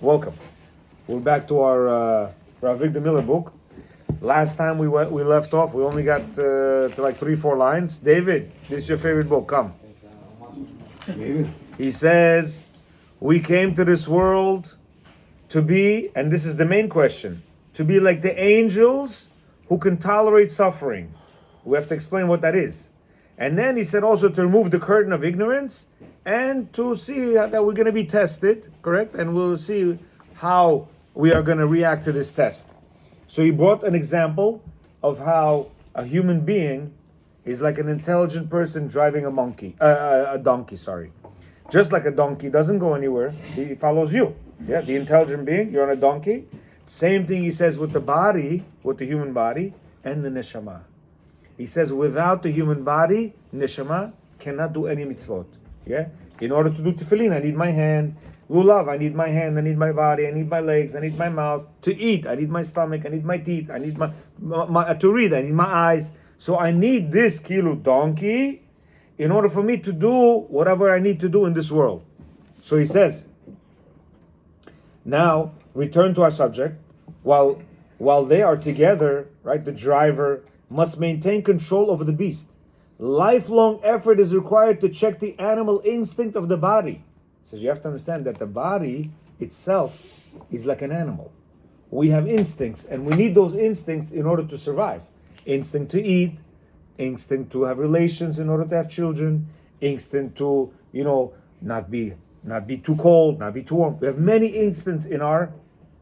Welcome. We're back to our Rav Victor Miller book. Last time we left off, we only got to like 3-4 lines. David, this is your favorite book. Come. He says, we came to this world to be, and this is the main question, to be like the angels who can tolerate suffering. We have to explain what that is. And then he said also to remove the curtain of ignorance and to see that we're going to be tested, correct? And we'll see how we are going to react to this test. So he brought an example of how a human being is like an intelligent person driving a donkey. Just like a donkey doesn't go anywhere, he follows you. Yeah, the intelligent being, you're on a donkey. Same thing he says with the body, with the human body, and the neshama. He says without the human body, neshama cannot do any mitzvot. Yeah? In order to do tefillin, I need my hand. Lulav, I need my hand, I need my body, I need my legs, I need my mouth. To eat, I need my stomach, I need my teeth, I need my to read, I need my eyes. So I need this donkey in order for me to do whatever I need to do in this world. So he says, now return to our subject. While they are together, right, the driver must maintain control over the beast. Lifelong effort is required to check the animal instinct of the body. So you have to understand that the body itself is like an animal. We have instincts, and we need those instincts in order to survive. Instinct to eat, instinct to have relations in order to have children, instinct to, not be too cold, not be too warm. We have many instincts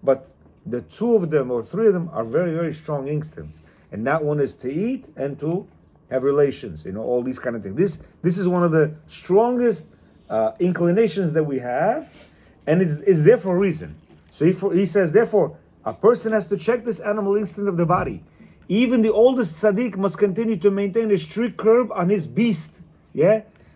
but the two of them or three of them are very, very strong instincts. And that one is to eat and to have relations, all these kind of things. This is one of the strongest inclinations that we have, and it's there for a reason. So he says, therefore, a person has to check this animal instinct of the body. Even the oldest tzaddik must continue to maintain a strict curb on his beast,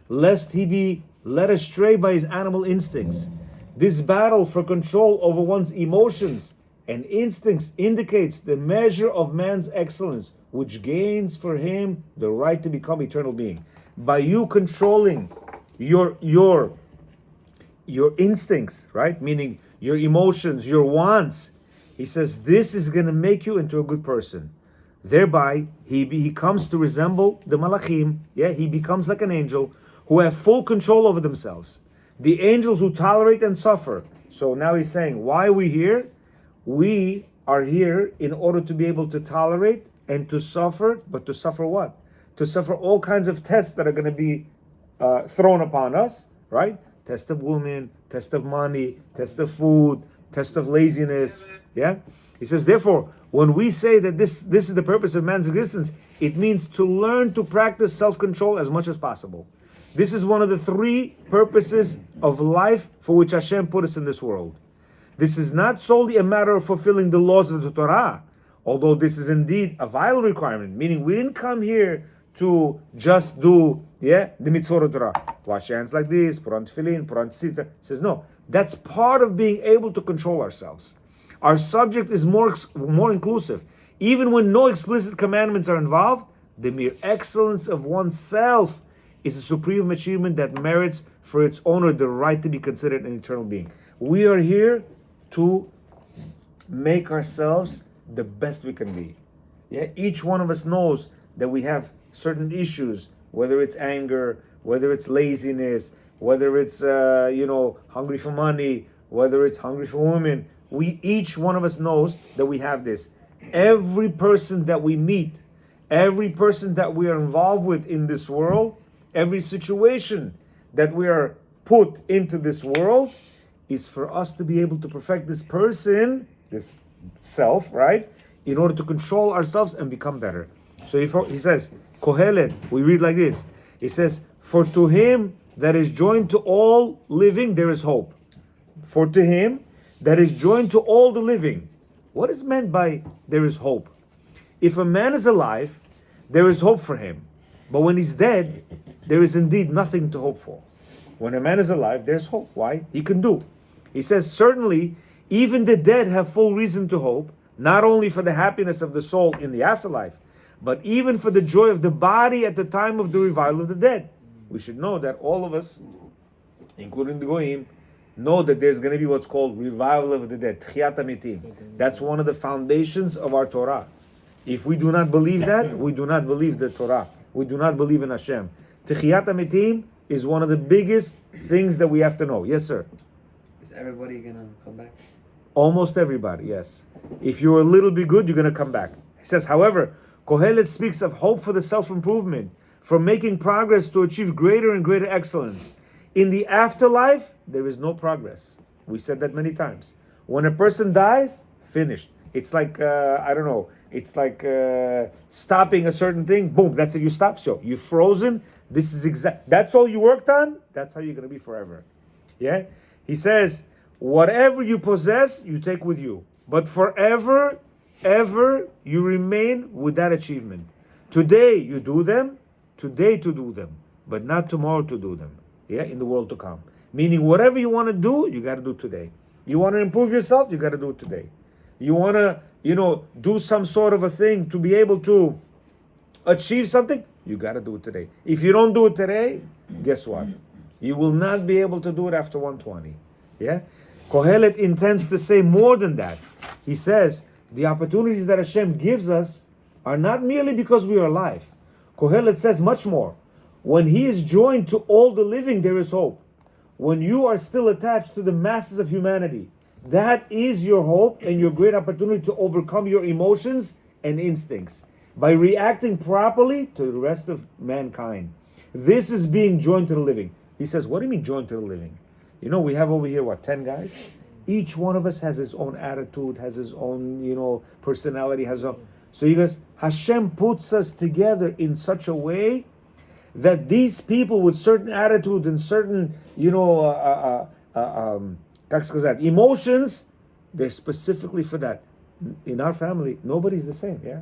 lest he be led astray by his animal instincts. This battle for control over one's emotions and instincts indicates the measure of man's excellence, which gains for him the right to become eternal being. By you controlling your instincts, right? Meaning your emotions, your wants. He says this is going to make you into a good person. Thereby, he comes to resemble the malachim. He becomes like an angel who have full control over themselves. The angels who tolerate and suffer. So now he's saying, why are we here? We are here in order to be able to tolerate and to suffer, but to suffer what? To suffer all kinds of tests that are going to be thrown upon us, right? Test of women, test of money, test of food, test of laziness. He says, therefore, when we say that this is the purpose of man's existence, it means to learn to practice self-control as much as possible. This is one of the three purposes of life for which Hashem put us in this world. This is not solely a matter of fulfilling the laws of the Torah, although this is indeed a vital requirement, meaning we didn't come here to just do the mitzvot of Torah. Wash your hands like this, put on tefillin, put on tzitzit. Says no, that's part of being able to control ourselves. Our subject is more inclusive. Even when no explicit commandments are involved, the mere excellence of oneself is a supreme achievement that merits for its owner the right to be considered an eternal being. We are here to make ourselves the best we can be. Each one of us knows that we have certain issues, whether it's anger, whether it's laziness, whether it's hungry for money, whether it's hungry for women. Each one of us knows that we have this. Every person that we meet, every person that we are involved with in this world, every situation that we are put into this world is for us to be able to perfect this person, this self, right? In order to control ourselves and become better. So he says, Kohelet, we read like this. He says, for to him that is joined to all living, there is hope. For to him that is joined to all the living. What is meant by there is hope? If a man is alive, there is hope for him. But when he's dead, there is indeed nothing to hope for. When a man is alive, there's hope. Why? He can do. He says, certainly, even the dead have full reason to hope, not only for the happiness of the soul in the afterlife, but even for the joy of the body at the time of the revival of the dead. We should know that all of us, including the Goyim, know that there's going to be what's called revival of the dead, Tchiyat HaMetim. That's one of the foundations of our Torah. If we do not believe that, we do not believe the Torah. We do not believe in Hashem. Tchiyat HaMetim is one of the biggest things that we have to know. Yes, sir. Is everybody gonna come back? Almost everybody, yes. If you're a little bit good, you're going to come back. He says, however, Kohelet speaks of hope for the self-improvement, for making progress to achieve greater and greater excellence. In the afterlife, there is no progress. We said that many times. When a person dies, finished. It's like, I don't know, it's like stopping a certain thing. Boom, that's it, you stop. So you're frozen. This is that's all you worked on. That's how you're going to be forever. Yeah? He says, whatever you possess, you take with you. But forever, ever, you remain with that achievement. Today, you do them. Today to do them. But not tomorrow to do them. Yeah, in the world to come. Meaning, whatever you want to do, you got to do today. You want to improve yourself, you got to do it today. You want to, do some sort of a thing to be able to achieve something, you got to do it today. If you don't do it today, guess what? You will not be able to do it after 120. Yeah? Kohelet intends to say more than that. He says, the opportunities that Hashem gives us are not merely because we are alive. Kohelet says much more. When He is joined to all the living, there is hope. When you are still attached to the masses of humanity, that is your hope and your great opportunity to overcome your emotions and instincts by reacting properly to the rest of mankind. This is being joined to the living. He says, what do you mean joined to the living? We have over here, 10 guys? Each one of us has his own attitude, has his own, personality, So he goes, Hashem puts us together in such a way that these people with certain attitude and certain, emotions, they're specifically for that. In our family, nobody's the same, yeah?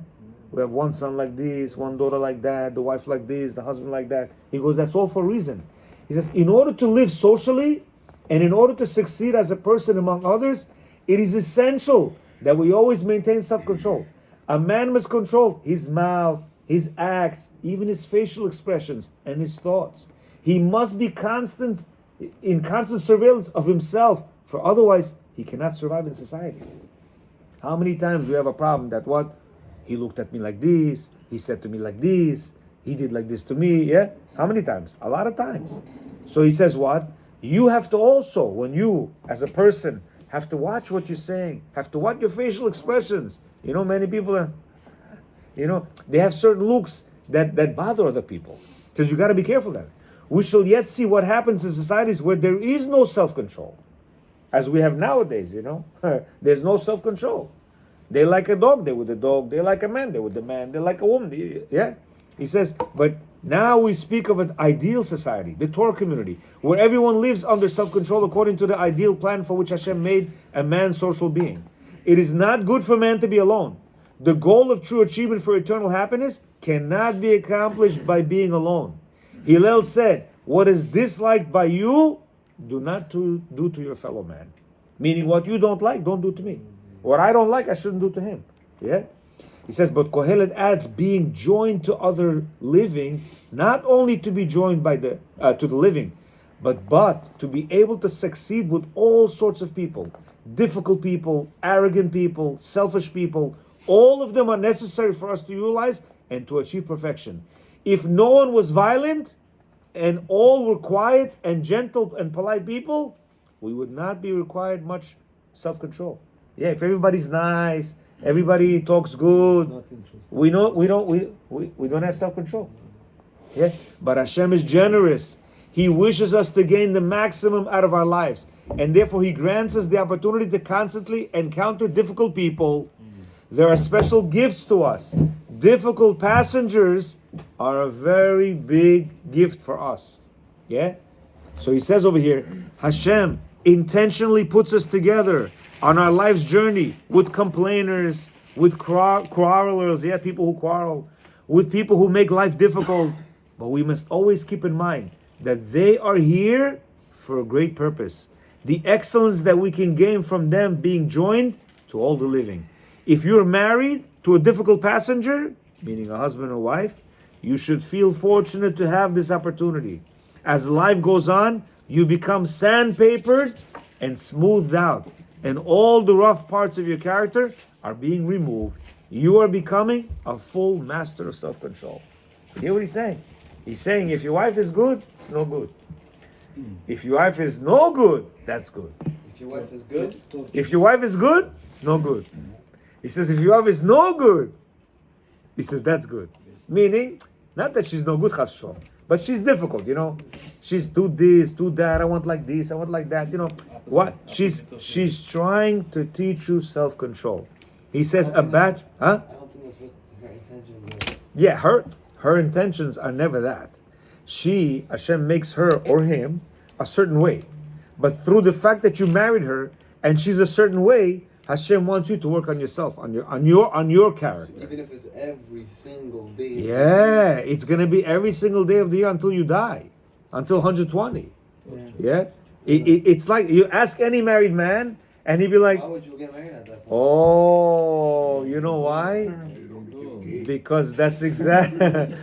We have one son like this, one daughter like that, the wife like this, the husband like that. He goes, that's all for a reason. He says, in order to live socially, and in order to succeed as a person among others, it is essential that we always maintain self-control. A man must control his mouth, his acts, even his facial expressions and his thoughts. He must be in constant surveillance of himself, for otherwise he cannot survive in society. How many times we have a problem that he looked at me like this, he said to me like this, he did like this to me, yeah? How many times? A lot of times. So he says what? You have to also, when you, as a person, have to watch what you're saying, have to watch your facial expressions. Many people are, they have certain looks that bother other people. Because you got to be careful of that. We shall yet see what happens in societies where there is no self-control. As we have nowadays, there's no self-control. They like a dog, they're with the dog. They like a man, they're with the man. They like a woman, yeah? He says, but now we speak of an ideal society, the Torah community, where everyone lives under self-control according to the ideal plan for which Hashem made a man's social being. It is not good for man to be alone. The goal of true achievement for eternal happiness cannot be accomplished by being alone. Hillel said, what is disliked by you, do not do to your fellow man. Meaning what you don't like, don't do to me. What I don't like, I shouldn't do to him. Yeah? He says, but Kohelet adds, being joined to other living, not only to be joined to the living, but to be able to succeed with all sorts of people. Difficult people, arrogant people, selfish people. All of them are necessary for us to utilize and to achieve perfection. If no one was violent and all were quiet and gentle and polite people, we would not be required much self-control. Yeah, if everybody's nice, everybody talks good, we don't have self-control. Yeah, but Hashem is generous. He wishes us to gain the maximum out of our lives, and therefore He grants us the opportunity to constantly encounter difficult people. There are special gifts to us. Difficult passengers are a very big gift for us. Yeah? So he says over here, Hashem intentionally puts us together on our life's journey with complainers, with quarrelers, people who quarrel, with people who make life difficult. But we must always keep in mind that they are here for a great purpose. The excellence that we can gain from them being joined to all the living. If you're married to a difficult passenger, meaning a husband or wife, you should feel fortunate to have this opportunity. As life goes on, you become sandpapered and smoothed out, and all the rough parts of your character are being removed. You are becoming a full master of self-control. You hear what he's saying? He's saying if your wife is good, it's no good. If your wife is no good, that's good. If your wife is good, If your wife is good, it's no good. He says if your wife is no good, he says that's good. Meaning, not that she's no good, chas v'shalom, but she's difficult, you know. She's do this, do that, I want like this, I want like that, you know. What? She's trying to teach you self-control. He says a batch, huh? I don't think that's what her intentions are. Yeah, her intentions are never that. Hashem makes her or him a certain way. But through the fact that you married her and she's a certain way, Hashem wants you to work on yourself, on your character. Even if it's every single day. Yeah, it's gonna be every single day of the year until you die, until 120. Yeah, it's like you ask any married man, and he'd be like, Why would you get married at that point? "Oh, you know why? Because that's exactly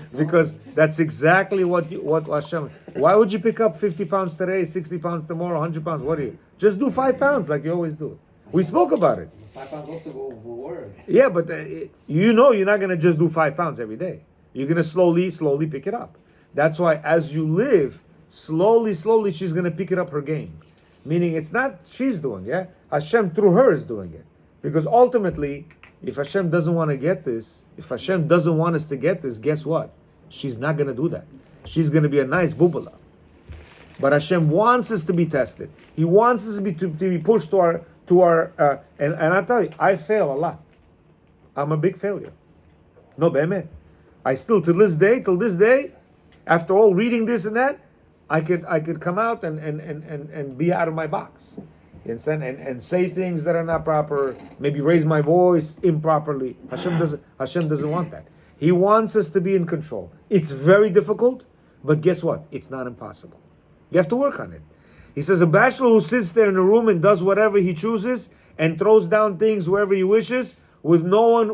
what Hashem. Why would you pick up 50 pounds today, 60 pounds tomorrow, 100 pounds? What do you just do 5 pounds like you always do? We spoke about it. 5 pounds also will work. Yeah, but you know you're not gonna just do 5 pounds every day. You're gonna slowly pick it up. That's why as you live, slowly, she's gonna pick it up her game. Meaning it's not she's doing, yeah? Hashem through her is doing it. Because ultimately, if Hashem doesn't want to get this, if Hashem doesn't want us to get this, guess what? She's not gonna do that. She's gonna be a nice bubala. But Hashem wants us to be tested. He wants us to be pushed to our and I tell you, I fail a lot. I'm a big failure. No, be'emet. I still till this day, after all reading this and that, I could come out and be out of my box. You understand? And say things that are not proper, maybe raise my voice improperly. Hashem doesn't want that. He wants us to be in control. It's very difficult, but guess what? It's not impossible. You have to work on it. He says a bachelor who sits there in a room and does whatever he chooses and throws down things wherever he wishes with no one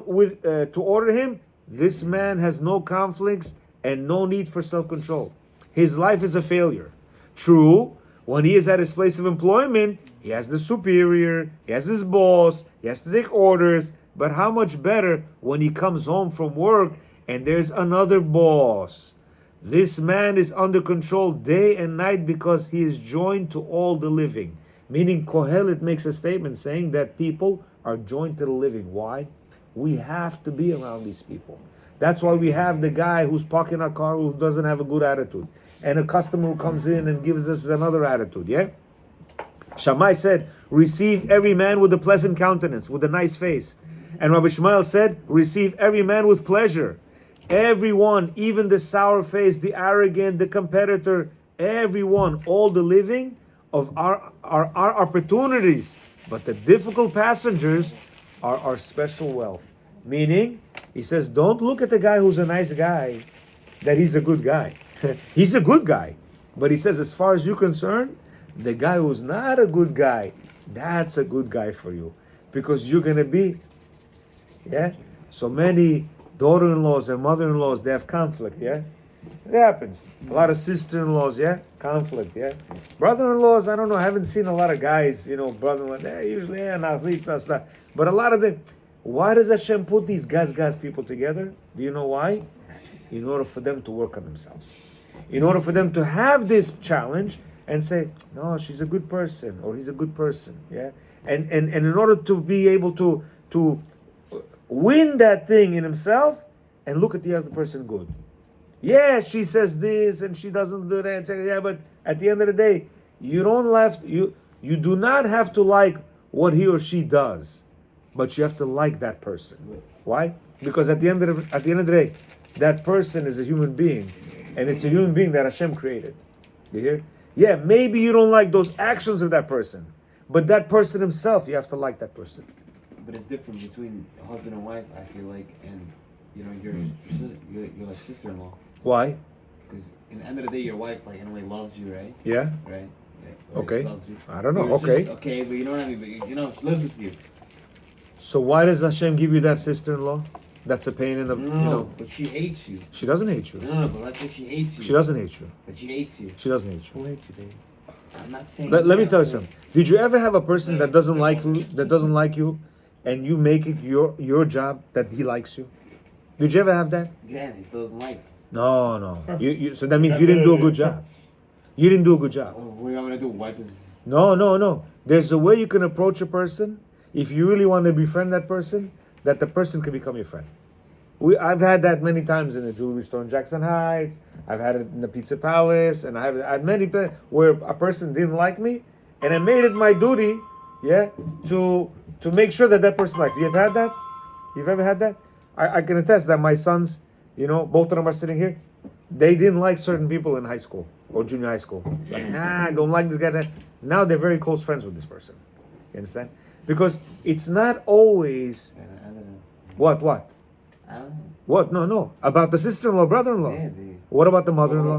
to order him, this man has no conflicts and no need for self-control. His life is a failure. True, when he is at his place of employment, he has the superior, he has his boss, he has to take orders, but how much better when he comes home from work and there's another boss. This man is under control day and night because he is joined to all the living. Meaning Kohelet makes a statement saying that people are joined to the living. Why? We have to be around these people. That's why we have the guy who's parking our car who doesn't have a good attitude. And a customer who comes in and gives us another attitude, yeah? Shammai said, receive every man with a pleasant countenance, with a nice face. And Rabbi Shmuel said, receive every man with pleasure. Everyone, even the sour face, the arrogant, the competitor, everyone, all the living of our opportunities. But the difficult passengers are our special wealth. Meaning, he says, don't look at the guy who's a nice guy, that he's a good guy. He's a good guy. But he says, as far as you're concerned, the guy who's not a good guy, that's a good guy for you. Because you're going to be, yeah? So many daughter-in-laws and mother-in-laws, they have conflict, yeah? It happens. A lot of sister-in-laws, yeah? Conflict, yeah? Brother-in-laws, I don't know, I haven't seen a lot of guys, brother-in-law, usually, yeah, but a lot of them, why does Hashem put these guys people together? Do you know why? In order for them to work on themselves. In order for them to have this challenge and say, no, she's a good person, or he's a good person, yeah? And in order to be able to win that thing in himself and look at the other person good. Yeah, she says this and she doesn't do that. Yeah, but at the end of the day, you do not have to like what he or she does, but you have to like that person. Why? Because at the end of the day, that person is a human being, and it's a human being that Hashem created. You hear? Yeah, maybe you don't like those actions of that person, but that person himself, you have to like that person. But it's different between husband and wife, I feel like, and you're like sister-in-law. Why? Because in the end of the day, your wife, like, in a way, loves you, right? Yeah. Right? Yeah. Okay. She loves you. I don't know. It's Okay. just, okay, but you know what I mean? But, she lives with you. So why does Hashem give you that sister-in-law? That's a pain in the, No, but she hates you. She doesn't hate you. No, but let's say she hates you. She doesn't hate you. But she hates you. She doesn't hate you. Who hates you, baby? I'm not saying. Let me tell you I'm saying- something. Did you ever have a person that doesn't like you, and you make it your job that he likes you? Did you ever have that? Yeah, he still doesn't like. No. You so that means you didn't do a good job. You didn't do a good job. What are you gonna do? Wipe his. No. There's a way you can approach a person if you really want to befriend that person, that the person can become your friend. I've had that many times in the jewelry store in Jackson Heights. I've had it in the Pizza Palace, and I've had many where a person didn't like me, and I made it my duty, to make sure that person likes me. You've had that? You've ever had that? I can attest that my sons, both of them are sitting here. They didn't like certain people in high school or junior high school. Like, I don't like this guy. Now they're very close friends with this person. You understand? Because it's not always I don't know. what. I don't know. What? No. About the sister-in-law, brother-in-law. Yeah, What about the mother-in-law?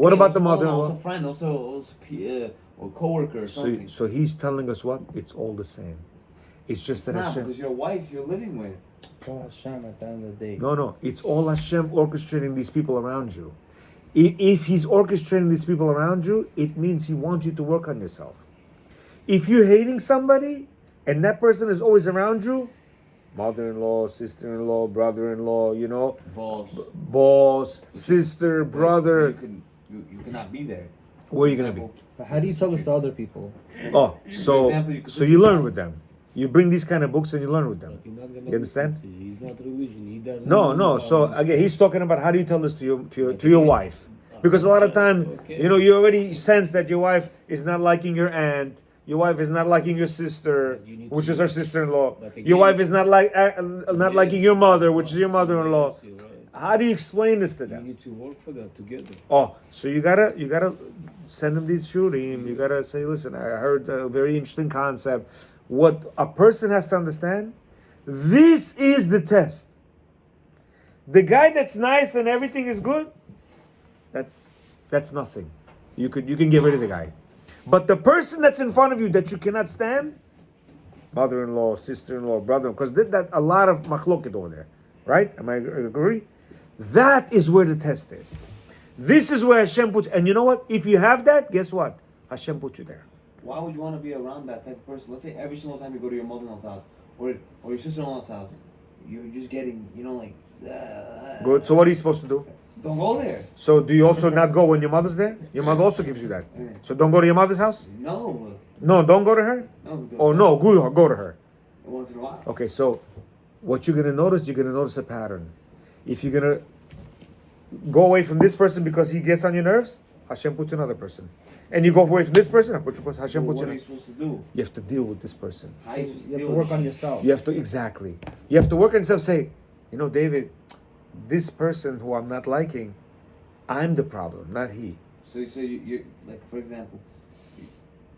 What about the mother-in-law? Also friend, also or coworker or something. So he's telling us what? It's all the same. It's just It's that not Hashem. because your wife you're living with. Well, Hashem at the end of the day. No. It's all Hashem orchestrating these people around you. If he's orchestrating these people around you, it means he wants you to work on yourself. If you're hating somebody and that person is always around you, mother-in-law, sister-in-law, brother-in-law, boss, sister, brother, You cannot be there. where are you gonna be? But how do you tell this to other people? Oh, so example, you could so you learn with them. You bring these kind of books and you learn with them. You're not gonna You understand? listen to you. He's not religion. He doesn't. No. know So about again, he's talking about how do you tell this to your wife? Because a lot of time, you already sense that your wife is not liking your aunt. Your wife is not liking your sister, You need which to- is her sister-in-law. But again- Your wife is not liking your mother, which is your mother-in-law. Yes, you're right. How do you explain this to You them? need to work for that together. Oh, so you gotta send them these shurim. You gotta say, listen, I heard a very interesting concept. What a person has to understand, this is the test. The guy that's nice and everything is good, that's nothing. You can get rid of the guy. But the person that's in front of you that you cannot stand, mother-in-law, sister-in-law, brother, because that a lot of machloket over there, right? Am I agree? That is where the test is. This is where Hashem puts, and you know what? If you have that, guess what? Hashem put you there. Why would you want to be around that type of person? Let's say every single time you go to your mother-in-law's house or your sister-in-law's house, you're just getting, Good. So what are you supposed to do? Don't go there. So do you also not go when your mother's there? Your mother also gives you that. So don't go to your mother's house? No. No, don't go to her? No. Oh no, go to her. Once in a while. Okay, so what you're gonna notice a pattern. If you're gonna go away from this person because he gets on your nerves, Hashem puts another person. And you go away from this person, Hashem puts So you. what are you supposed to do? You have to deal with this person. How are you supposed to You have deal to with work on yourself. You have to exactly. You have to work on yourself. Say, David, this person who I'm not liking, I'm the problem, not he. So you're like, for example,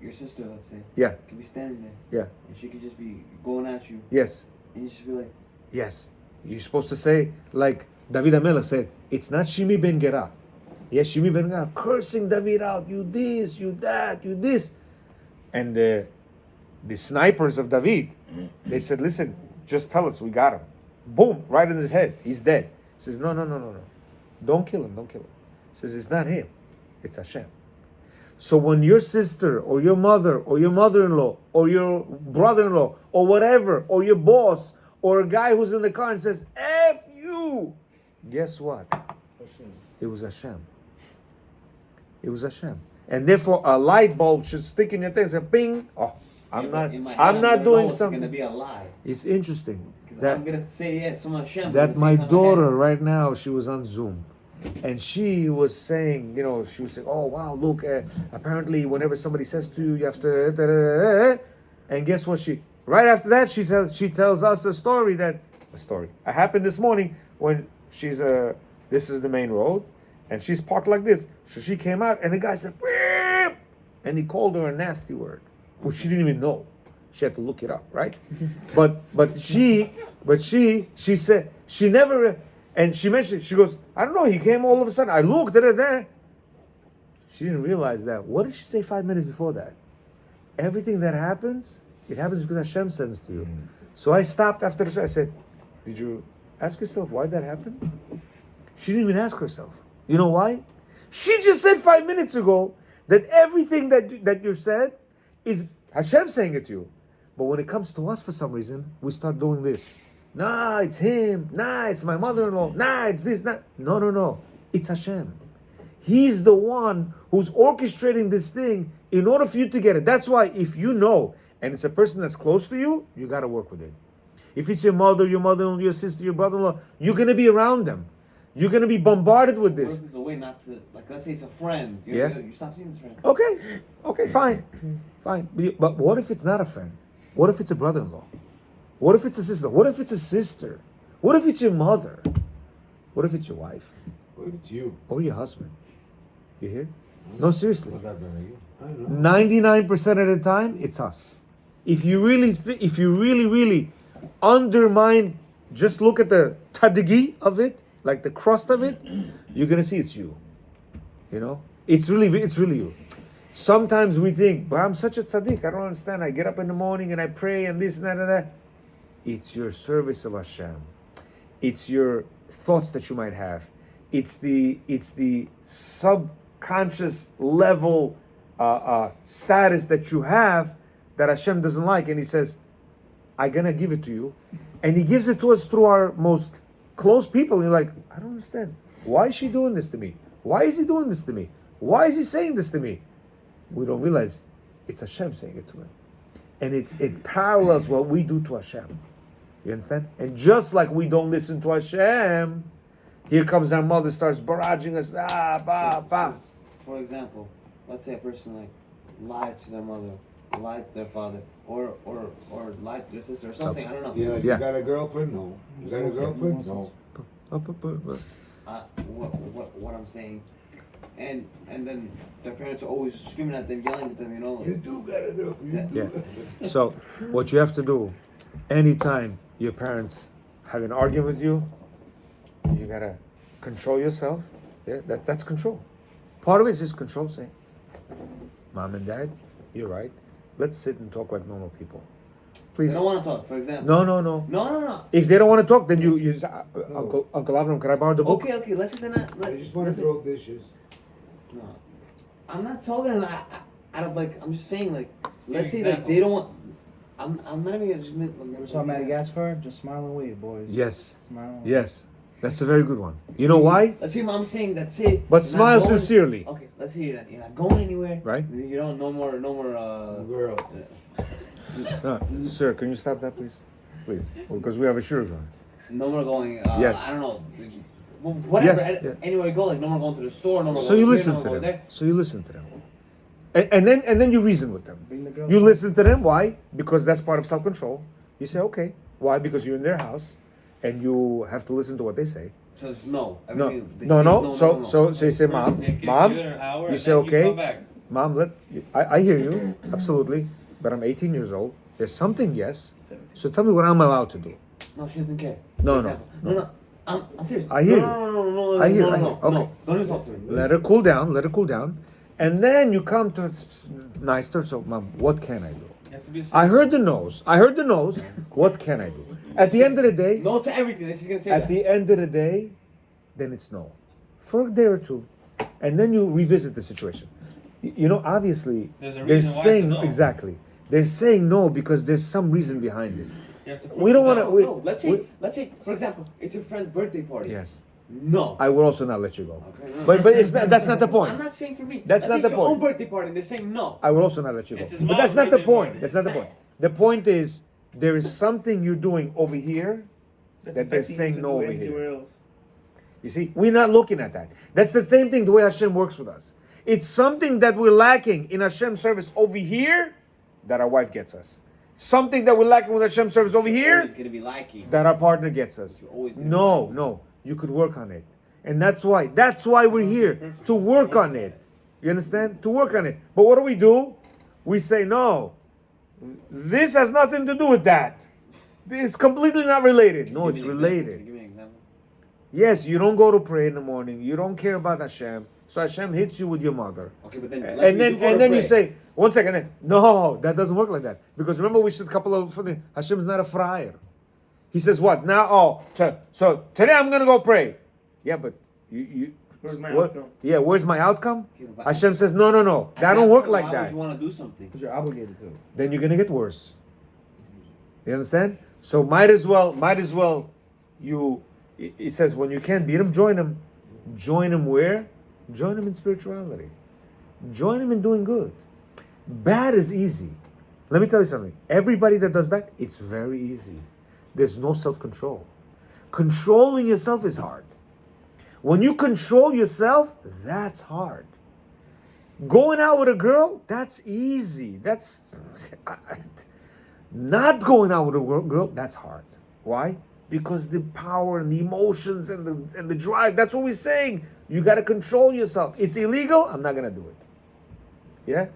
your sister, let's say, Yeah. could be standing there, Yeah. and she could just be going at you, Yes. and you should be like, Yes. You're supposed to say like David HaMelech said. It's not Shimi ben Gera. Yes, Shimi ben Gera cursing David out. You this, you that, you this, and the snipers of David, they said, listen, just tell us, we got him. Boom, right in his head. He's dead. He says, no. Don't kill him. He says, it's not him. It's Hashem. So when your sister or your mother or your mother-in-law or your brother-in-law or whatever, or your boss or a guy who's in the car and says, F you, guess what? It was Hashem. It was Hashem. And therefore a light bulb should stick in your head and say, ping, oh, I'm in my head, not gonna know doing it's something. gonna be a lie. It's interesting Because that I'm gonna say yes, from Hashem. but at that the my same time, daughter right now, she was on Zoom and she was saying, she was saying, oh wow, look, apparently whenever somebody says to you, you have to, and guess what, right after that, she tells us a story. I happened this morning when this is the main road and she's parked like this. So she came out and the guy said, beep, and he called her a nasty word, which she didn't even know. She had to look it up, right? but she said, she never, and she mentioned, she goes, I don't know, he came all of a sudden. I looked at it. She didn't realize that. What did she say 5 minutes before that? Everything that happens, it happens because Hashem sends to you. So I stopped after the show. I said, did you ask yourself why that happened? She didn't even ask herself. You know why? She just said 5 minutes ago that everything that you said is Hashem saying it to you. But when it comes to us, for some reason, we start doing this. Nah, it's him. Nah, it's my mother-in-law. Nah, it's this. Nah. No. It's Hashem. He's the one who's orchestrating this thing in order for you to get it. That's why if you know, and it's a person that's close to you, you got to work with it. If it's your mother-in-law, your sister, your brother-in-law, you're going to be around them. You're going to be bombarded with What this. if there's a way not to, like, let's say it's a friend. Yeah. You stop seeing this friend. Okay, fine. But what if it's not a friend? What if it's a brother-in-law? What if it's a sister? What if it's a sister? What if it's your mother? What if it's your wife? What if it's you? Or your husband? You hear? No, seriously. What about you? I don't know. 99% of the time, it's us. If you really undermine, just look at the tadigi of it, like the crust of it, you're gonna see it's you. You know, it's really you. Sometimes we think, but I'm such a tzaddik, I don't understand. I get up in the morning and I pray and this and that and that. It's your service of Hashem. It's your thoughts that you might have. It's the subconscious level status that you have that Hashem doesn't like, and He says, "I'm gonna give it to you," and He gives it to us through our most close people. And you're like, I don't understand. Why is she doing this to me? Why is he doing this to me? Why is he saying this to me? We don't realize it's Hashem saying it to him, and it parallels what we do to Hashem. You understand? And just like we don't listen to Hashem, here comes our mother, starts barraging us. For example, let's say a person like lied to their mother, lied to their father, or lied to their sister or something. I don't know. Yeah, like Yeah. you got a girlfriend? No. You got a girlfriend? No. What I'm saying, and then their parents are always screaming at them, yelling at them. You know. Like, You do got a girlfriend. You do. Yeah. So what you have to do, anytime your parents have an argument with you, you gotta control yourself. Yeah, that's control. Part of it is just control. Say, Mom and Dad, you're right. Let's sit and talk like normal people. they Please. don't want to talk. For example. No. No. If they don't want to talk, then you say, Uncle Avram, can I borrow the book? Okay. Let's say they're not. I just want to throw dishes. No, I'm not talking out of like. I'm just saying like. Let's say like example. they don't want. I'm not even gonna just. Ever saw Madagascar? Just smile and wave, boys. Yes. Smile and wave. Yes. That's a very good one. You know why? Let's say Mom's saying that. Say. But you're not smile going- sincerely. Okay, let's say you're not going anywhere. Right. You don't. No more. Girls. Sir, can you stop that, please? Please. Because we have a shirt on. No more going. Yes. I don't know. Whatever. Yes, yeah. Anywhere you go, like no more going to the store. No more. So going you here, listen no more to going them. there. So you listen to them. And then you reason with them. Bring the girls. You listen to them. Why? Because that's part of self-control. You say, okay. Why? Because you're in their house, and you have to listen to what they say. So it's no. No, Everything they no. say is So you say, Mom, you say, okay. Mom, I hear you absolutely, but I'm 18 years old. There's something, yes. So tell me what I'm allowed to do. No, she doesn't care. No, For no, example. No. I'm serious. I hear you. No. I hear. No. Okay. Don't even talk to me. Let her cool down. Let her cool down, and then you come to nicer. So, Mom, what can I do? I heard the no's. What can I do? At the end of the day, No to everything. She's gonna say at that. the end of the day, then it's no. For a day or two. And then you revisit the situation. You know, obviously, There's a they're reason why saying, it's a no. exactly. They're saying no because there's some reason behind it. You have to We don't want to. No, let's say, for example, it's your friend's birthday party. Yes. No. I will also not let you go. Okay, no. But it's not, that's not the point. I'm not saying for me. That's Let's not say the it's your own point. birthday party and they're saying no. I will also not let you go. It's his But mom's that's not the birthday point. party. That's not the point. The point is there is something you're doing over here that they're saying no over here. You see, we're not looking at that. That's the same thing the way Hashem works with us. It's something that we're lacking in Hashem's service over here that our wife gets us. Something that we're lacking with Hashem's service over here Always gonna be lacking. that our partner gets us. You're always gonna be No, you could work on it. And that's why we're here, to work on it. You understand? To work on it. But what do? We say, no, this has nothing to do with that. It's completely not related. No, it's Give me an example. related. Give me an example. Yes, you don't go to pray in the morning. You don't care about Hashem. So Hashem hits you with your mother. Okay, but then And then you say, one second, then, no, that doesn't work like that. Because remember we said a couple of things. Hashem's not a friar. He says what? Now, so today I'm going to go pray. Yeah, but Where's my What? outcome? Yeah, where's my outcome? Okay, but Hashem says, no, at that don't work point, like why that. would you want to do something? Because you're obligated to. Then you're gonna get worse. You understand? So might as well. He says, when you can't beat him, join him. Join him where? Join him in spirituality. Join him in doing good. Bad is easy. Let me tell you something. Everybody that does bad, it's very easy. There's no self-control. Controlling yourself is hard. When you control yourself, that's hard. Going out with a girl, that's easy. That's not going out with a girl, that's hard. Why? Because the power and the emotions and the drive, that's what we're saying. You got to control yourself. It's illegal, I'm not going to do it. Yeah?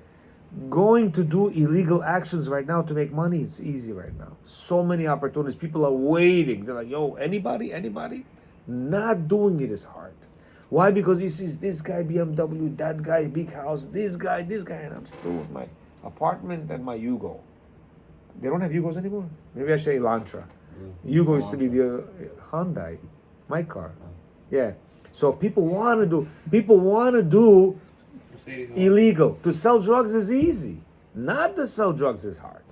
Going to do illegal actions right now to make money, it's easy right now. So many opportunities. People are waiting. They're like, yo, anybody? Not doing it is hard. Why? Because he sees this guy BMW, that guy big house, this guy, and I'm still with my apartment and my Yugo. They don't have Yugos anymore. Maybe I should say Elantra. Yugo used to be the Hyundai, my car. Yeah. So people want to do illegal. To sell drugs is easy. Not to sell drugs is hard.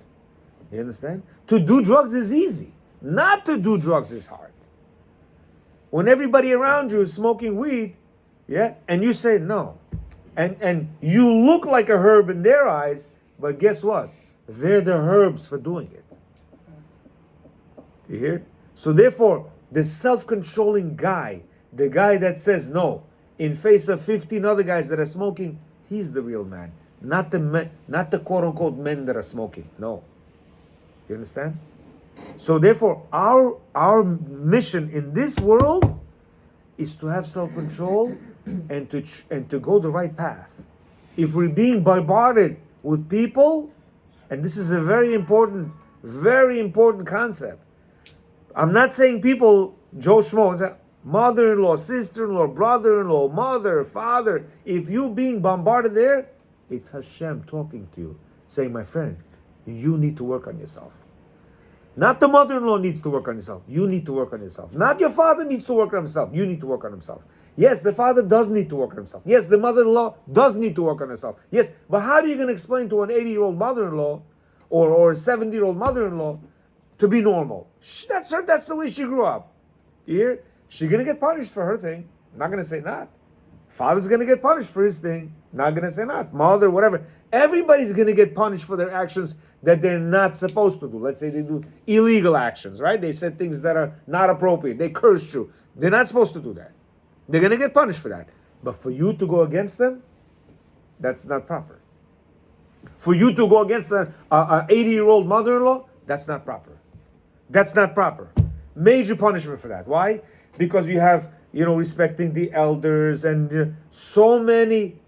You understand? To do drugs is easy. Not to do drugs is hard. When everybody around you is smoking weed, yeah, and you say no, and you look like a herb in their eyes, but guess what? They're the herbs for doing it. You hear? So therefore, the self-controlling guy, the guy that says no, in face of 15 other guys that are smoking, he's the real man. Not the men, not the quote-unquote men that are smoking. No. You understand? So therefore, our mission in this world is to have self-control and to go the right path. If we're being bombarded with people, and this is a very important concept. I'm not saying people, Joe Schmo, mother-in-law, sister-in-law, brother-in-law, mother, father, if you being bombarded there, it's Hashem talking to you, saying, my friend, you need to work on yourself. Not the mother-in-law needs to work on yourself. You need to work on yourself. Not your father needs to work on himself. You need to work on himself. Yes, the father does need to work on himself. Yes, the mother-in-law does need to work on herself. Yes, but how are you going to explain to an 80-year-old mother-in-law or a 70-year-old mother-in-law to be normal? That's her. That's the way she grew up. You hear? She's going to get punished for her thing. Not going to say not. Father's going to get punished for his thing. Not going to say not. Mother, whatever. Everybody's going to get punished for their actions that they're not supposed to do. Let's say they do illegal actions, right? They said things that are not appropriate. They cursed you. They're not supposed to do that. They're going to get punished for that. But for you to go against them, that's not proper. For you to go against an 80-year-old mother-in-law, that's not proper. That's not proper. Major punishment for that. Why? Because you have, respecting the elders and so many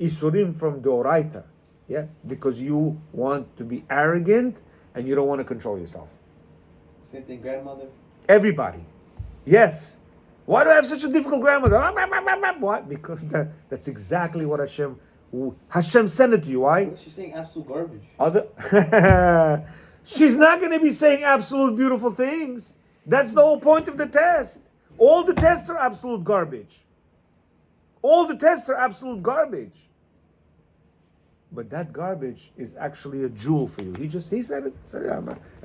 isurim from Doraita. Yeah? Because you want to be arrogant and you don't want to control yourself. Same thing, grandmother. Everybody. Yes. Why do I have such a difficult grandmother? Why? Because that's exactly what Hashem sent it to you. Why? She's saying absolute garbage. She's not going to be saying absolute beautiful things. That's the whole point of the test. All the tests are absolute garbage. All the tests are absolute garbage. But that garbage is actually a jewel for you. He said it.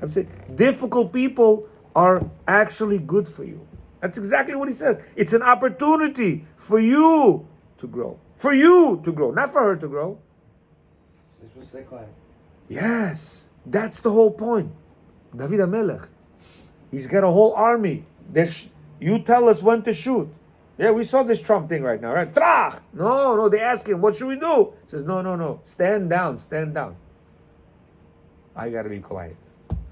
I'm saying difficult people are actually good for you. That's exactly what he says. It's an opportunity for you to grow. For you to grow, not for her to grow. You're supposed to stay quiet. Yes, that's the whole point. David HaMelech, he's got a whole army. You tell us when to shoot. Yeah, we saw this Trump thing right now, right? Trach! No, they ask him, what should we do? He says, no. Stand down. I gotta be quiet.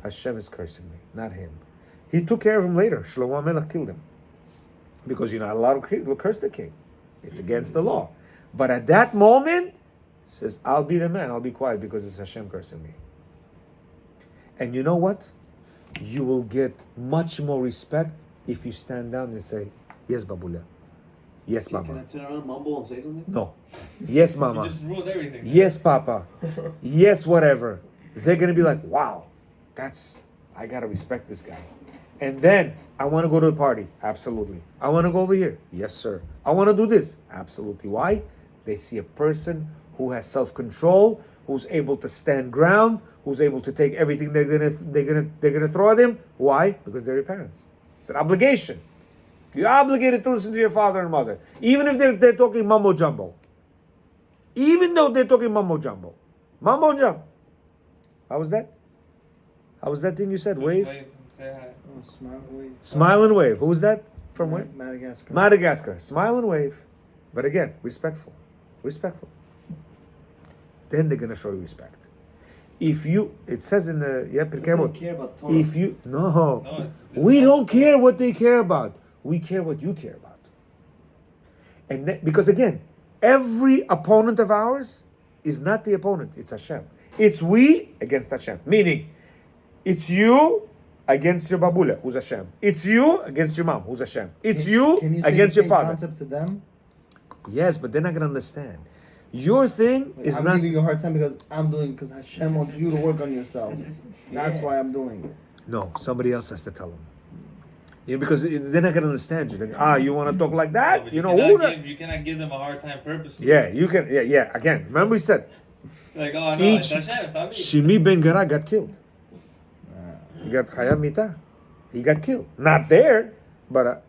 Hashem is cursing me, not him. He took care of him later. Shlomo HaMelech killed him. Because you're not allowed to curse the king. It's against the law. But at that moment, he says, I'll be the man. I'll be quiet because it's Hashem cursing me. And you know what? You will get much more respect if you stand down and say, yes, Babuля. Yes, Mama. Can I turn around, mumble, and say something? No. Yes, Mama. You just ruined everything. Yes, Papa. Yes, whatever. They're going to be like, wow, I got to respect this guy. And then I want to go to the party. Absolutely. I want to go over here. Yes, sir. I want to do this. Absolutely. Why? They see a person who has self-control, who's able to stand ground, who's able to take everything they're gonna throw at him. Why? Because they're your parents. It's an obligation. You're obligated to listen to your father and mother, even if they're talking mumbo jumbo. Even though they're talking mumbo jumbo. Mumbo jumbo. How was that? How was that thing you said? Wave? Say hi. Oh, smile and wave. Smile and wave. Who's that? From where? Madagascar. Madagascar. Smile and wave. But again, respectful. Respectful. Then they're gonna show you respect. If you, it says in the They don't care about Torah. if you no, No, we don't care what they care about. We care what you care about. And because again, every opponent of ours is not the opponent. It's Hashem. It's we against Hashem. Meaning, it's you against your babula, who's Hashem. It's you against your mom, who's Hashem. It's you Can you say against the your same father. concept to them? Yes, but they're not gonna understand. Your thing Like, is I'm not. giving you a hard time because I'm doing because Hashem wants you to work on yourself. That's why I'm doing it. No, somebody else has to tell them. Yeah, because they're not gonna understand you. You want to talk like that? But You know who? you cannot give them a hard time purposely. Yeah, you can. Yeah. Again, remember we said Like, oh no, Each- it's Hashem, it's not me. Shimi ben Gera got killed. He got Chayam Mita. He got killed. Not there, but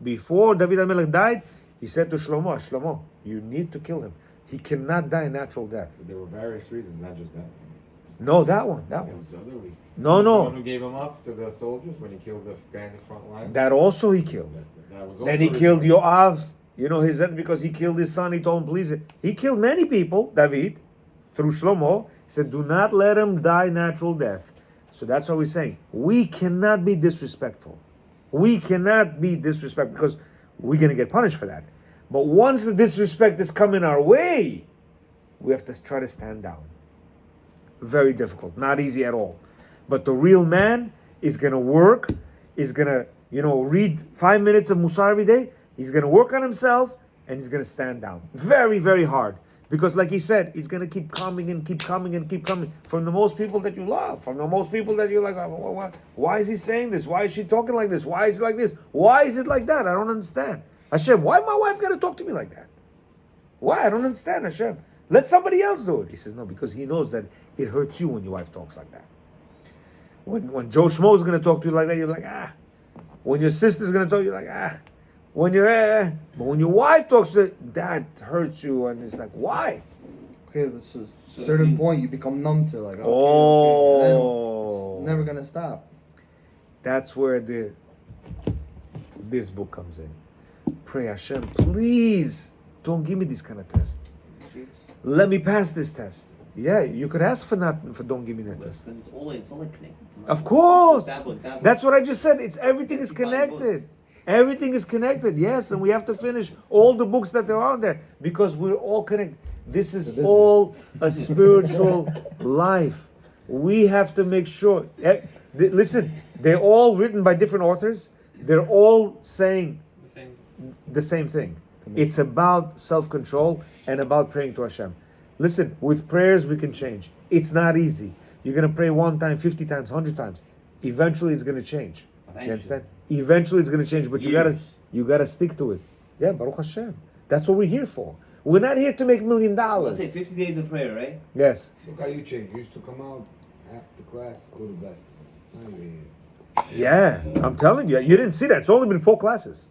before David HaMelech died, he said to Shlomo, you need to kill him. He cannot die a natural death. There were various reasons, not just that. No, that one. There was other reasons. No, He was no. The one who gave him up to the soldiers when he killed the guy in the front line. That also he killed. That was also Then he killed required. Yoav. You know, because he killed his son. He told him, please. He killed many people, David, through Shlomo. He said, do not let him die natural death. So that's what we're saying. We cannot be disrespectful. We cannot be disrespectful because we're going to get punished for that. But once the disrespect is coming our way, we have to try to stand down. Very difficult. Not easy at all. But the real man is going to work, is going to, read 5 minutes of Musar every day. He's going to work on himself and he's going to stand down. Very, very hard. Because like he said, he's going to keep coming and keep coming and keep coming from the most people that you love, from the most people that you're like, why is he saying this? Why is she talking like this? Why is it like this? Why is it like that? I don't understand. Hashem, why my wife got to talk to me like that? Why? I don't understand, Hashem. Let somebody else do it. He says, no, because he knows that it hurts you when your wife talks like that. When Joe Schmo is going to talk to you like that, you're like, When your sister's going to talk to you, like, When you're, But when your wife talks to you, that hurts you, and it's like, why? Okay, but to a certain point you become numb to like, okay, Oh. and then it's never gonna stop. That's where this book comes in. Pray Hashem, please don't give me this kind of test. Let me pass this test. Yeah, you could ask for don't give me that test. Then it's all connected somehow. Of course. That book. That's what I just said. Everything is 55 connected. books. Everything is connected. Yes, and we have to finish all the books that are on there because we're all connected. This is all a spiritual life. We have to make sure. Listen, they're all written by different authors. They're all saying the same thing. It's about self-control and about praying to Hashem. Listen, with prayers we can change. It's not easy. You're going to pray 1 time, 50 times, 100 times. Eventually it's going to change. You understand? Eventually it's going to change, but you gotta stick to it. Yeah, Baruch Hashem. That's what we're here for. We're not here to make $1 million. Let's say 50 days of prayer, right? Yes. Look how you changed. You used to come out after class, go to basketball. Now you're here. Yeah, I'm telling you. You didn't see that. It's only been 4 classes.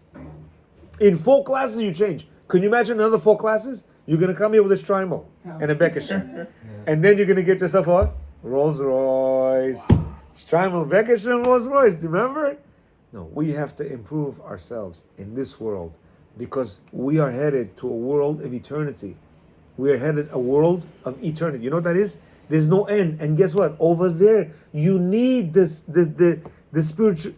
In 4 classes you change. Can you imagine another 4 classes? You're going to come here with a Strymel and a Beckesher. And then you're going to get yourself a Rolls Royce. Strymel, Beckesher, and Rolls Royce. Do you remember? No, we have to improve ourselves in this world because we are headed to a world of eternity. We are headed a world of eternity. You know what that is? There's no end. And guess what? Over there, you need the spiritual,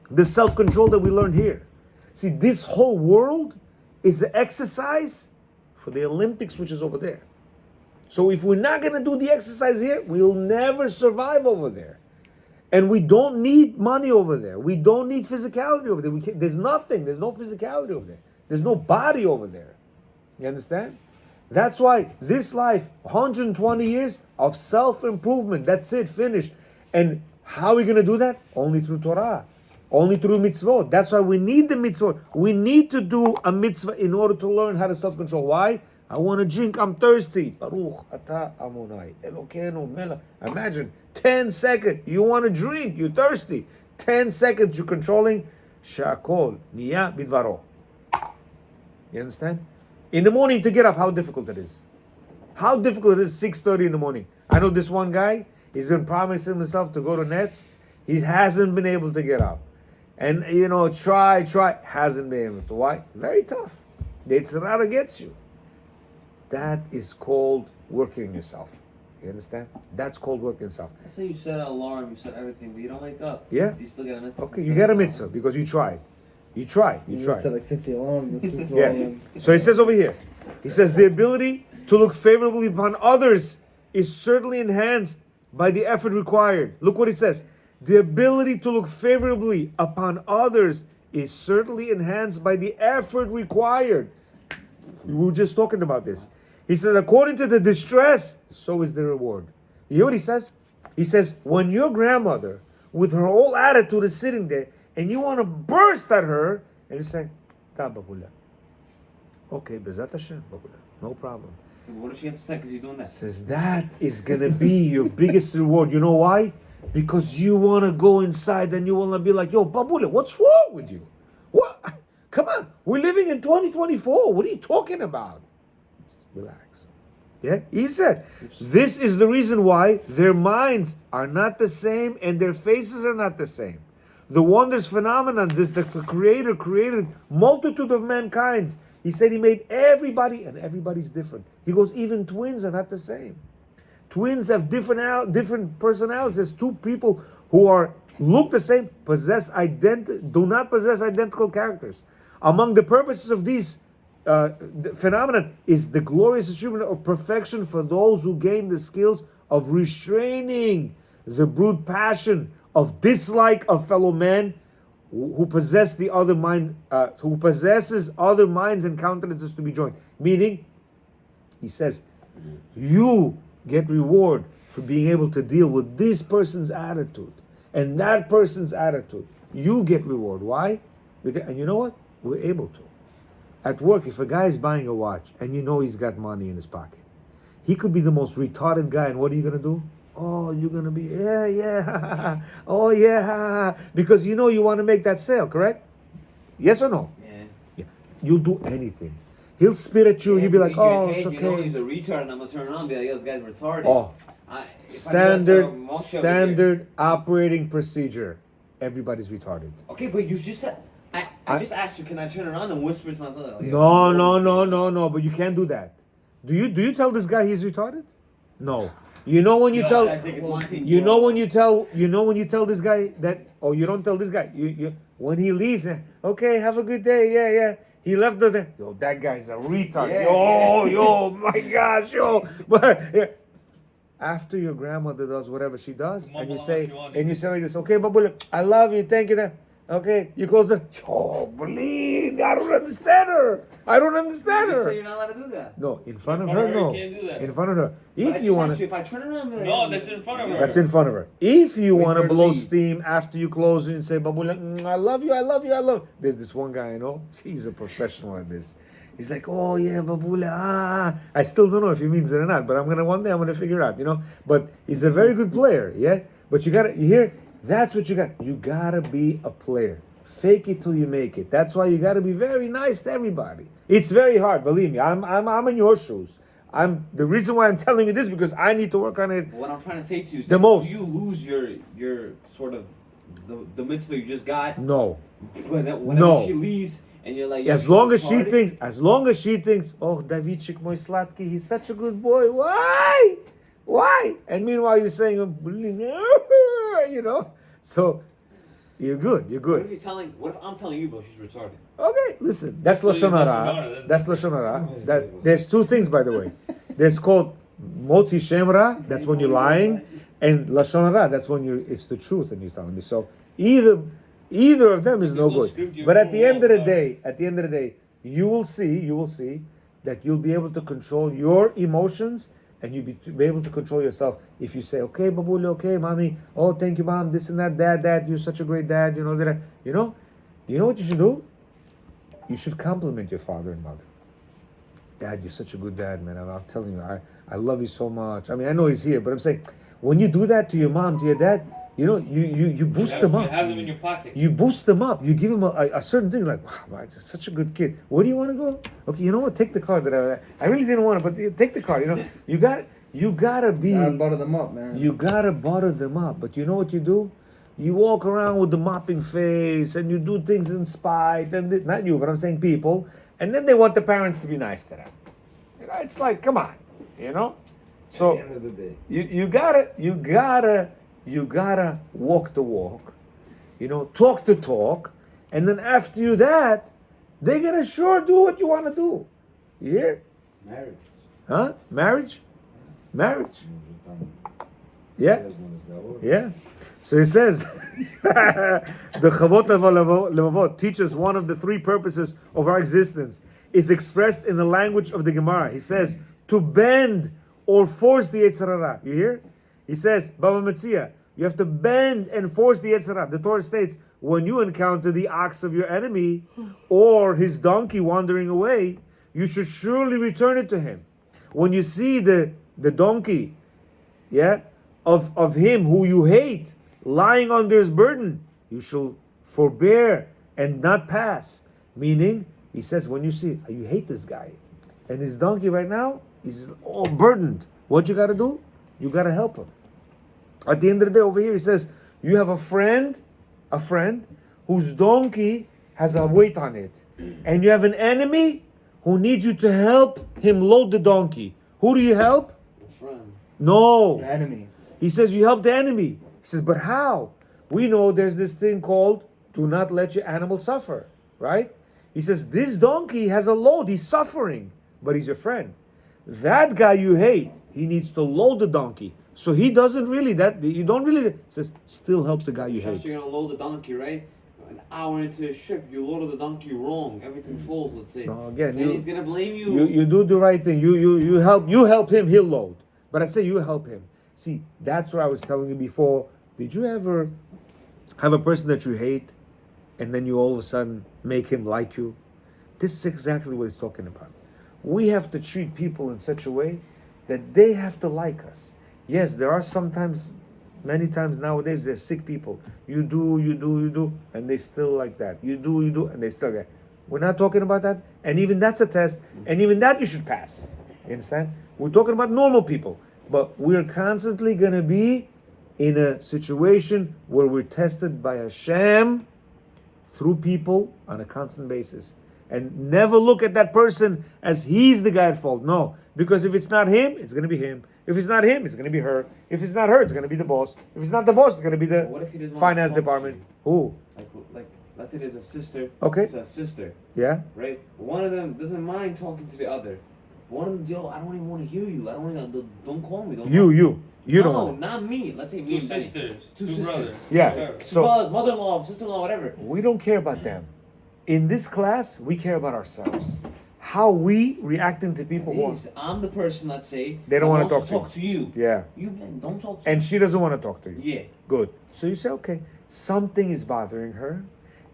the self-control that we learned here. See, this whole world is the exercise for the Olympics, which is over there. So if we're not going to do the exercise here, we'll never survive over there. And we don't need money over there. We don't need physicality over there. There's nothing. There's no physicality over there. There's no body over there. You understand? That's why this life, 120 years of self-improvement. That's it, finished. And how are we going to do that? Only through Torah. Only through mitzvot. That's why we need the mitzvot. We need to do a mitzvah in order to learn how to self-control. Why? I want to drink. I'm thirsty. Baruch atah Amonai Elokeinu melech. Imagine 10 seconds. You want to drink. You're thirsty. 10 seconds. You're controlling. Shakol niya bidvaro. You understand? In the morning to get up, how difficult it is. How difficult it is 6:30 in the morning. I know this one guy. He's been promising himself to go to Nets. He hasn't been able to get up. And try, hasn't been able to. Why? Very tough. The Yetzer Hara gets you. That is called working on yourself. You understand? That's called working on yourself. Let's say you set an alarm, you set everything, but you don't wake up. Yeah. Do you still get a mitzvah? Okay, you get a mitzvah because you tried. You tried. You said like 50 alarms. Yeah. So he says over here, he says the ability to look favorably upon others is certainly enhanced by the effort required. Look what he says. The ability to look favorably upon others is certainly enhanced by the effort required. We were just talking about this. He says, according to the distress, so is the reward. You hear what he says? He says, when your grandmother, with her whole attitude, is sitting there, and you want to burst at her, and you say, Ta babula. Okay, Bezat Hashem, babula. No problem. What if she gets upset because you're doing that? Says that is going to be your biggest reward. You know why? Because you want to go inside and you want to be like, yo, babula, what's wrong with you? What? Come on. We're living in 2024. What are you talking about? Relax. Yeah, he said, this is the reason why their minds are not the same and their faces are not the same. The wondrous phenomenon is that the Creator created multitude of mankind. He said he made everybody, and everybody's different. He goes, even twins are not the same. Twins have different personalities. There's two people who look the same, do not possess identical characters. Among the purposes of these phenomenon is the glorious achievement of perfection for those who gain the skills of restraining the brute passion of dislike of fellow men who possess the other mind, who possesses other minds and countenances to be joined. Meaning, he says, you get reward for being able to deal with this person's attitude and that person's attitude. You get reward. Why? And you know what? We're able to. At work, if a guy is buying a watch and you know he's got money in his pocket, he could be the most retarded guy, and what are you going to do? Oh, you're going to be, yeah. Oh, yeah. Because you know you want to make that sale, correct? Yes or no? Yeah. You'll do anything. He'll spit at you, you'll be like, oh, it's okay. You know he's a retard, and I'm going to turn around and be like, yo, this guy's retarded. Oh, standard operating procedure. Everybody's retarded. Okay, but you just said, I just asked you, can I turn around and whisper to myself? Like, No, but you can't do that. Do you tell this guy he's retarded? No. You know when you tell when you tell this guy that, or you don't tell this guy, you when he leaves, okay, have a good day, yeah. He left the yo, that guy's a retard. Yo, my gosh, yo. But yeah. After your grandmother does whatever she does, and you say like this, okay, babula, I love you, thank you. Okay, you close the. Oh, believe I don't understand her. You say you're not allowed to do that. No, in front of her, no. You can't do that. In front of her. But If you want if I turn around, and be like, No, that's in front of her. that's in front of her. If you Wait want for to her to blow leave. steam after you close it and say, babula, I love you. There's this one guy I know. He's a professional at this. He's like, oh yeah, babula. I still don't know if he means it or not, but one day I'm gonna figure it out, But he's a very good player, yeah. But you hear? That's what you got. You gotta be a player. Fake it till you make it. That's why you got to be very nice to everybody. It's very hard, believe me. I'm in your shoes. The reason why I'm telling you this because I need to work on it. What I'm trying to say to you is The most. do you lose your sort of the mitzvah you just got? No. Whenever she leaves and you're like, As long as she thinks, oh, Davidchik, my slatki, he's such a good boy. Why? And meanwhile you're saying, so. You're good. What if I'm telling you, but she's retarded? Okay, listen. That's Lashon Hara. That's Lashon Hara. There's two things, by the way. There's called Motzi Shem Ra. That's when you're lying, and Lashon Hara. That's when it's the truth, and you're telling me. So either of them is no good. But at the end of the day, you will see that you'll be able to control your emotions and you be able to control yourself. If you say, okay, babuli, okay, mommy, oh, thank you, mom, this and that, dad, you're such a great dad, you know, you know what you should do? You should compliment your father and mother. Dad, you're such a good dad, man. I'm telling you, I love you so much. I mean, I know he's here, but I'm saying, when you do that to your mom, to your dad, you know, you boost them You up. have them in your pocket. You boost them up. You give them a certain thing, like, wow, I'm just such a good kid. Where do you want to go? Okay, you know what? Take the car that I really didn't want it, but take the car. You know, you gotta be. Gotta butter them up, man. You gotta butter them up. But you know what you do? You walk around with the mopping face, and you do things in spite, and not you, but I'm saying people. And then they want the parents to be nice to them. You know, it's like, come on, you know. So At the end of the day, you gotta walk the walk, you know, talk the talk, and then after you that, they gotta sure do what you want to do. You hear? marriage. Huh? Marriage? Yeah. Yeah. So he says, the Chavot Levavot teaches one of the three purposes of our existence is expressed in the language of the Gemara. He says, to bend or force the Yetzer Hara. You hear? He says, Baba Metzia, you have to bend and force the Yetzer Hara. The Torah states, when you encounter the ox of your enemy or his donkey wandering away, you should surely return it to him. When you see the donkey, of him who you hate, lying under his burden, you shall forbear and not pass. Meaning, he says, when you see, you hate this guy, and his donkey right now is all burdened. What you got to do? You got to help him. At the end of the day, over here, he says, you have a friend whose donkey has a weight on it, and you have an enemy who needs you to help him load the donkey. Who do you help? Your friend. No. The enemy. He says you help the enemy. He says, but how? We know there's this thing called do not let your animal suffer, right? He says this donkey has a load. He's suffering, but he's your friend. That guy you hate, he needs to load the donkey. So he doesn't really, you don't really, he says, still help the guy you Just hate. you're gonna load the donkey, right? An hour into a trip, you loaded the donkey wrong. Everything falls, let's say. No, again, then you- he's gonna blame you. You do the right thing. You help him, he'll load. But I say you help him. See, that's what I was telling you before. Did you ever have a person that you hate and then you all of a sudden make him like you? This is exactly what he's talking about. We have to treat people in such a way that they have to like us. Yes, there are sometimes, many times nowadays, there's sick people. You do, and they still like that. You do, and they still get. We're not talking about that. And even that's a test. And even that you should pass. You understand? We're talking about normal people. But we're constantly going to be in a situation where we're tested by Hashem through people on a constant basis. And never look at that person as he's the guy at fault. No. Because if it's not him, it's going to be him. If it's not him, it's going to be her. If it's not her, it's going to be the boss. If it's not the boss, it's going to be the What if he doesn't want finance to talk to department. you? Who? Like, let's say there's a sister. Okay. There's a sister, Yeah? right? One of them doesn't mind talking to the other. One of them, yo, I don't even want to hear you. I don't even, don't call me. Don't You no, don't want it. not me. Let's say me Two and Benny. sisters. Two Two sisters. brothers. Yeah. Sorry. Two So brothers, mother-in-law, sister-in-law, whatever. we don't care about them. In this class, we care about ourselves. How we reacting to people who Please, I'm the person, let's say, They don't that wanna wants talk to you. Yeah. You Ben, don't talk to And she doesn't want to talk to you. Yeah. Good. So you say, okay, something is bothering her,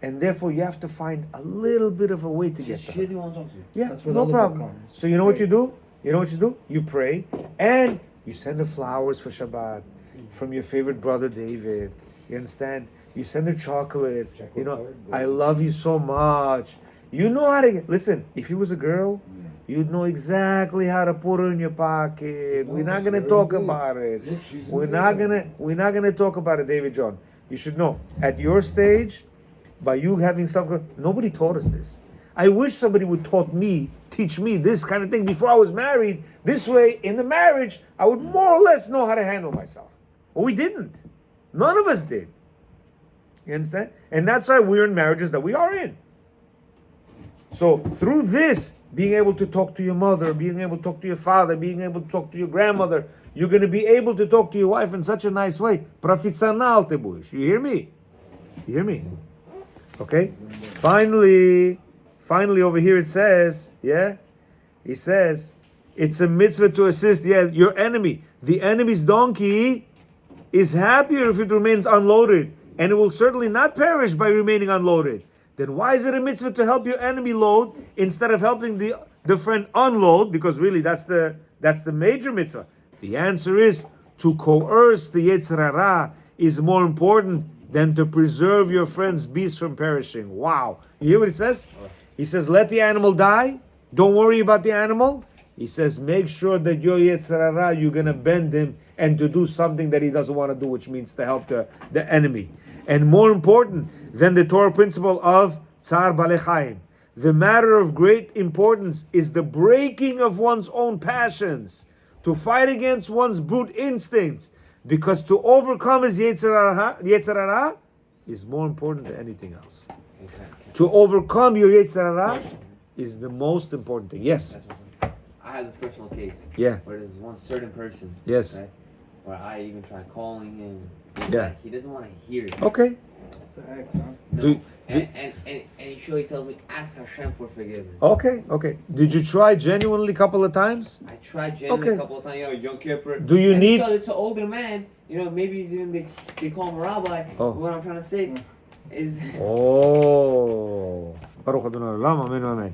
and therefore you have to find a little bit of a way to She, get she to her. doesn't want to talk to you. Yeah, That's where no the other book problem. comes. So you know what you do? You pray, and you send her flowers for Shabbat from your favorite brother David. You understand? You send her chocolates. You know, I love you so much. You know how to listen. If he was a girl, you'd know exactly how to put her in your pocket. We're not gonna talk about it. We're not gonna talk about it, David John. You should know at your stage, by you having self, nobody taught us this. I wish somebody would teach me this kind of thing before I was married. This way, in the marriage, I would more or less know how to handle myself. But we didn't. None of us did. You understand? And that's why we're in marriages that we are in. So through this, being able to talk to your mother, being able to talk to your father, being able to talk to your grandmother, you're going to be able to talk to your wife in such a nice way. You hear me? You hear me? Okay? Finally over here it says, it says, It's a mitzvah to assist, your enemy. The enemy's donkey is happier if it remains unloaded, and it will certainly not perish by remaining unloaded. Then why is it a mitzvah to help your enemy load instead of helping the friend unload? Because really that's the major mitzvah. The answer is to coerce the Yetzer Hara is more important than to preserve your friend's beast from perishing. Wow. You hear what he says? He says, let the animal die. Don't worry about the animal. He says, make sure that your Yetzer Hara, you're going to bend him and to do something that he doesn't want to do, which means to help the enemy. And more important than the Torah principle of Tzar Balei Chaim, the matter of great importance is the breaking of one's own passions, to fight against one's brute instincts, because to overcome his Yetzer Hara is more important than anything else. To overcome your Yetzer Hara is the most important thing. Yes. I had this personal case. Yeah. Where there's one certain person. Yes. Right, where I even tried calling him. Yeah. Like, he doesn't want to hear it. Okay. It's an ex, huh? Do- And he surely tells me, ask Hashem for forgiveness. Okay. Did you try genuinely a couple of times? I tried genuinely Okay. a couple of times, Yom Kippur. Do you and need- because it's an older man, maybe he's even, they call him a rabbi. Oh. What I'm trying to say is... Oh. Baruch Adonai Olam, amen, amen.